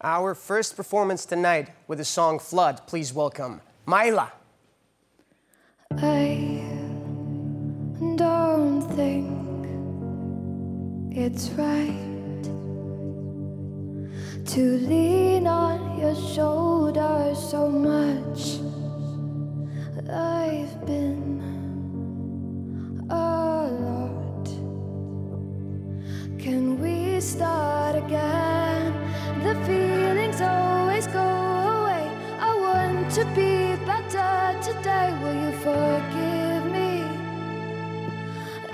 Our first performance tonight with the song Flood. Please welcome Maella. I don't think it's right to lean on your shoulder so much. I've been a lot. Can we start again? The feelings always go away. I want to be better today. Will you forgive me?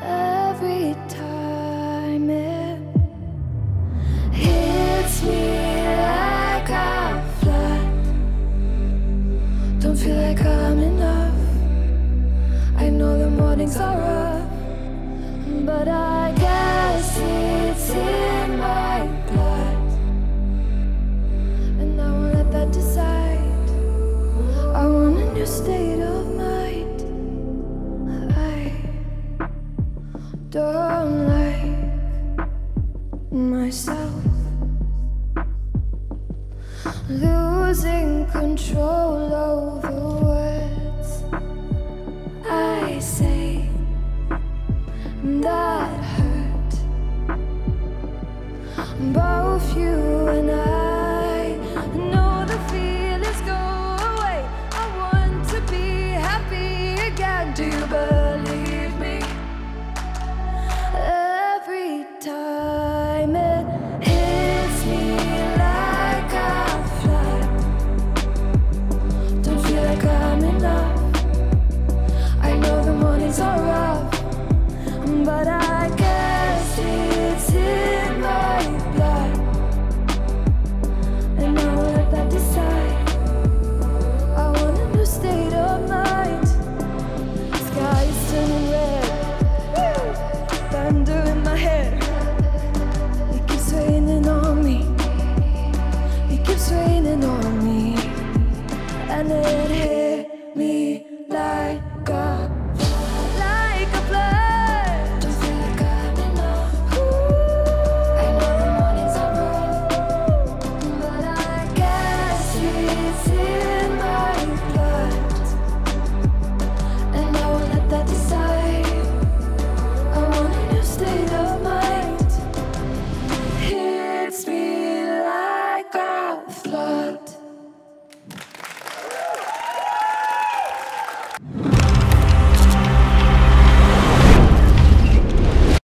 Every time it hits me like a flood. Don't feel like I'm enough. I know the mornings are rough, but I guess it's in my blood, and I won't let that decide. I want a new state of mind. I don't like myself, losing control over words I say that hurt both you